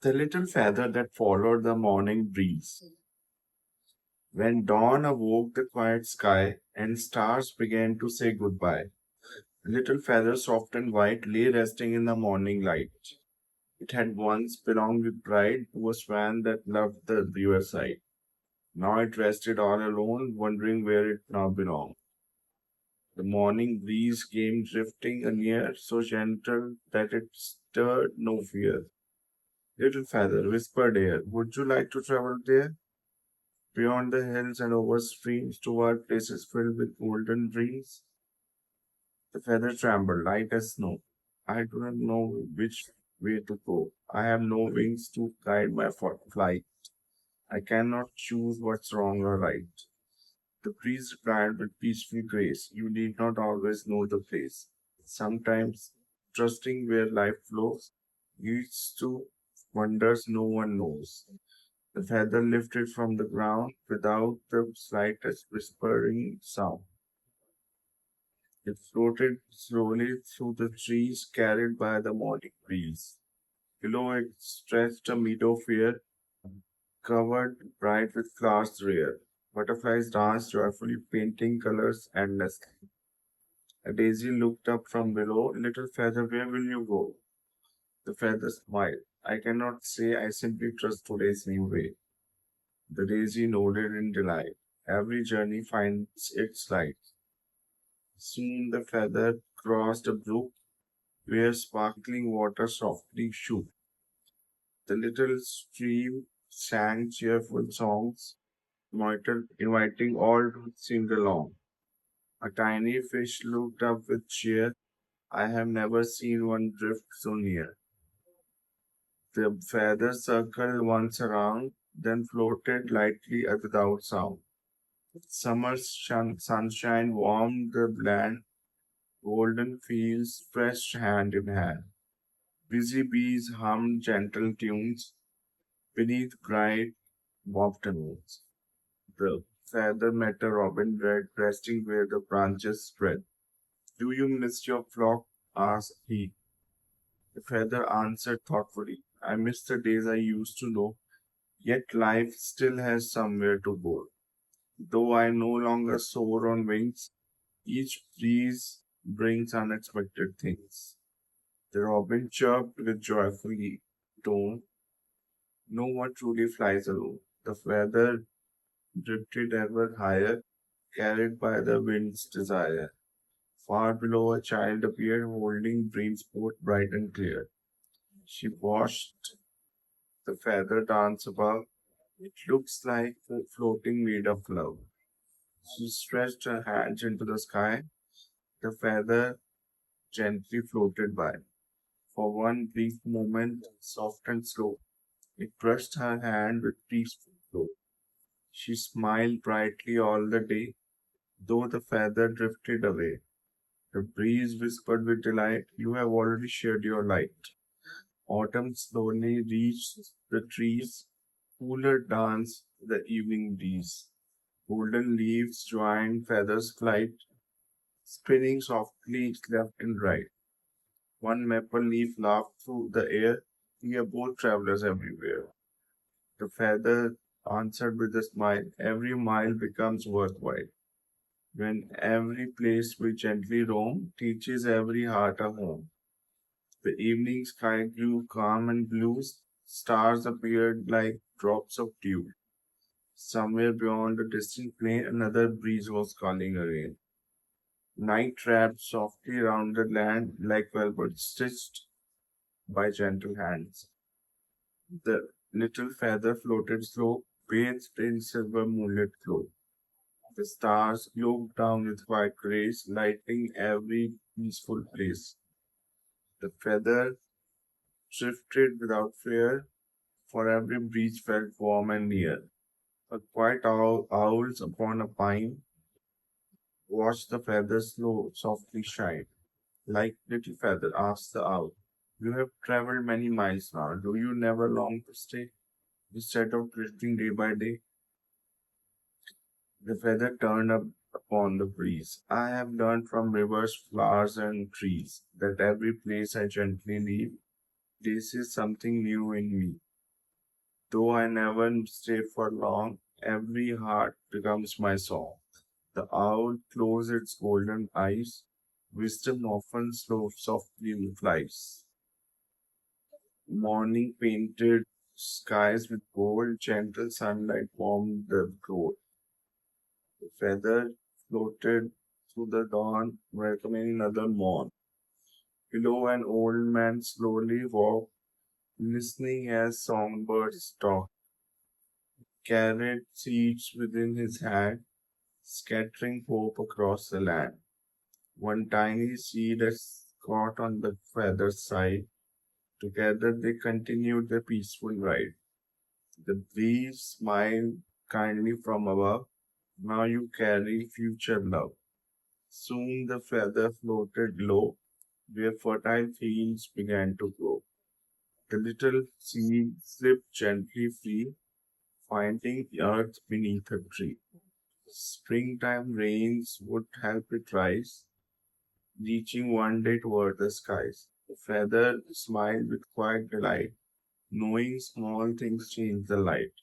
The little feather that followed the morning breeze. When dawn awoke the quiet sky and stars began to say goodbye, the little feather, soft and white, lay resting in the morning light. It had once belonged with pride to a swan that loved the riverside. Now it rested all alone, wondering where it now belonged. The morning breeze came drifting near, so gentle that it stirred no fear. Little feather, whispered air, would you like to travel there? Beyond the hills and over streams toward places filled with golden dreams? The feather trembled, light as snow. I do not know which way to go. I have no wings to guide my flight. I cannot choose what's wrong or right. The breeze replied with peaceful grace, you need not always know the place. Sometimes trusting where life flows leads to wonders no one knows. The feather lifted from the ground without the slightest whispering sound. It floated slowly through the trees carried by the morning breeze. Below it stretched a meadow fair, covered bright with flowers rare. Butterflies danced joyfully, painting colors endlessly. A daisy looked up from below. Little feather, where will you go? The feather smiled. I cannot say, I simply trust today's new way. The daisy nodded in delight. Every journey finds its light. Soon the feather crossed a brook where sparkling water softly shook. The little stream sang cheerful songs, inviting all to sing along. A tiny fish looked up with cheer. I have never seen one drift so near. The feather circled once around, then floated lightly without sound. Summer's sunshine warmed the land, golden fields stretched hand in hand. Busy bees hummed gentle tunes beneath bright afternoons. The feather met a robin red resting where the branches spread. Do you miss your flock? Asked he. The feather answered thoughtfully. I miss the days I used to know, yet life still has somewhere to go. Though I no longer soar on wings, each breeze brings unexpected things. The robin chirped with joyfully tone. No one truly flies alone. The feather drifted ever higher, carried by the wind's desire. Far below a child appeared holding dreams both bright and clear. She watched the feather dance above. It looks like a floating maid of love. She stretched her hands into the sky. The feather gently floated by. For one brief moment, soft and slow, it brushed her hand with peaceful flow. She smiled brightly all the day, though the feather drifted away. The breeze whispered with delight, you have already shared your light. Autumn slowly reached the trees, cooler danced the evening breeze. Golden leaves joined feathers' flight, spinning softly left and right. One maple leaf laughed through the air, we are both travelers everywhere. The feather answered with a smile, every mile becomes worthwhile. When every place we gently roam teaches every heart a home. The evening sky grew calm and blue, stars appeared like drops of dew. Somewhere beyond the distant plain, another breeze was calling again. Night wrapped softly round the land like velvet stitched by gentle hands. The little feather floated slow, bathed in silver moonlit glow. The stars glowed down with white rays, lighting every peaceful place. The feather drifted without fear, for every breeze felt warm and near. A quiet owls upon a pine watched the feathers softly shine. Like little feather, asked the owl, you have traveled many miles now. Do you never long to stay? Instead of drifting day by day, the feather turned up upon the breeze. I have learned from rivers, flowers, and trees that every place I gently leave places something new in me. Though I never stay for long, every heart becomes my song. The owl closes its golden eyes. Wisdom often softly flies. Morning painted skies with gold, gentle sunlight warmed the grove. The feather floated through the dawn, welcoming another morn. Below, an old man slowly walked, listening as songbirds talked. Carried seeds within his hand, scattering hope across the land. One tiny seed is caught on the feather's side. Together they continued their peaceful ride. The breeze smiled kindly from above. Now you carry future love. Soon the feather floated low, where fertile fields began to grow. The little seed slipped gently free, finding the earth beneath a tree. Springtime rains would help it rise, reaching one day toward the skies. The feather smiled with quiet delight, knowing small things change the light.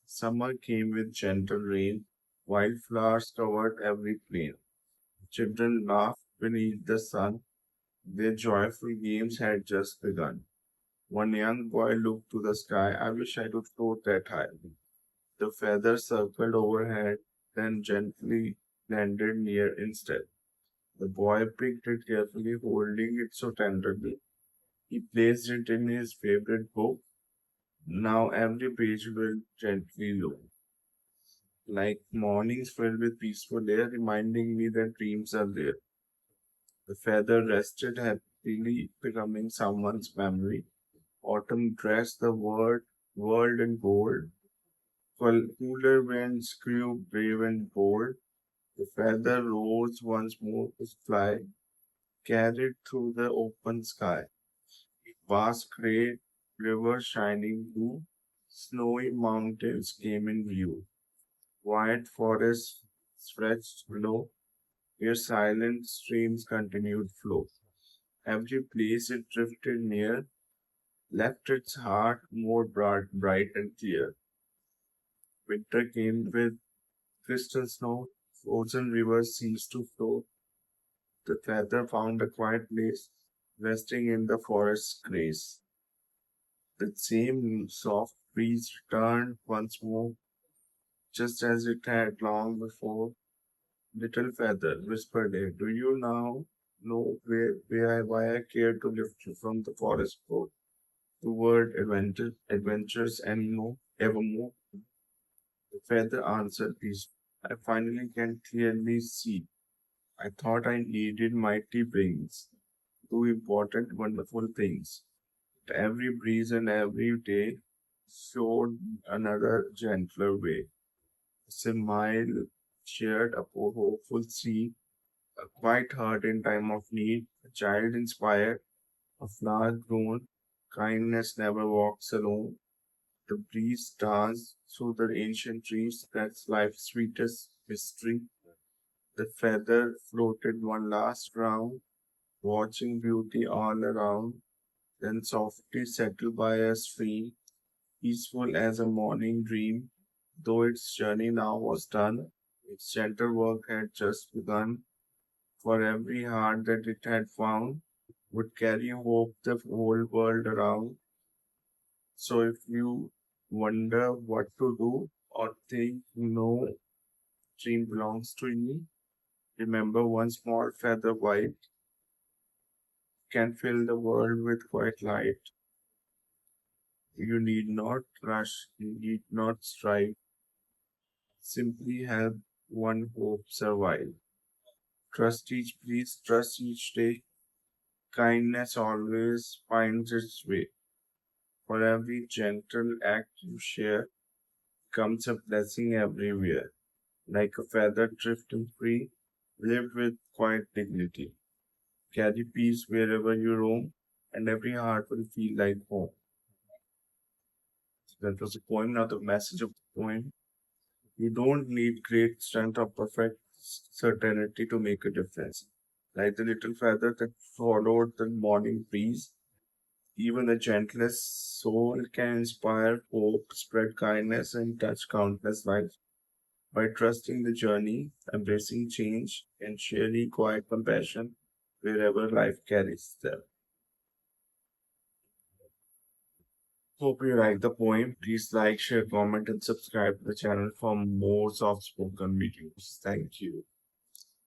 Summer came with gentle rain, wildflowers covered every plain. Children laughed beneath the sun, their joyful games had just begun. One young boy looked to the sky. I wish I could float that high. The feather circled overhead, then gently landed near instead. The boy picked it carefully, holding it so tenderly. He placed it in his favorite book. Now every page will gently look like mornings filled with peaceful air, reminding me that dreams are there. The feather rested happily, becoming someone's memory. Autumn dressed the world in gold. Cooler winds grew brave and bold. The feather rose once more to fly, carried through the open sky. Vast gray river shining blue, snowy mountains came in view. White forests stretched below, where silent streams continued flow. Every place it drifted near left its heart more bright and clear. Winter came with crystal snow, frozen rivers ceased to flow. The feather found a quiet place, resting in the forest's grace. The same soft breeze returned once more, just as it had long before. Little feather whispered it, do you now know why I care to lift you from the forest floor toward adventures and more, evermore? The feather answered peacefully. I finally can clearly see. I thought I needed mighty wings, do important, wonderful things. But every breeze and every day showed another gentler way. A smile shared a hopeful sea, a quiet heart in time of need, a child inspired, a flower grown. Kindness never walks alone. The breeze danced through the ancient trees. That's life's sweetest mystery. The feather floated one last round, watching beauty all around, then softly settled by a stream, peaceful as a morning dream. Though its journey now was done, its gentle work had just begun. For every heart that it had found would carry hope the whole world around. So if you wonder what to do or think no dream belongs to you, remember one small feather white can fill the world with quiet light. You need not rush, you need not strive, simply help one hope survive. Trust each day. Kindness always finds its way. For every gentle act you share comes a blessing everywhere. Like a feather drifting free, live with quiet dignity. Carry peace wherever you roam, and every heart will feel like home. That was the poem. Now the message of the poem. You don't need great strength or perfect certainty to make a difference. Like the little feather that followed the morning breeze, Even the gentlest soul can inspire hope, spread kindness, and touch countless lives. By trusting the journey, embracing change, and sharing quiet compassion wherever life carries them. Hope you like the poem. Please like, share, comment, and subscribe to the channel for more soft spoken videos. Thank you.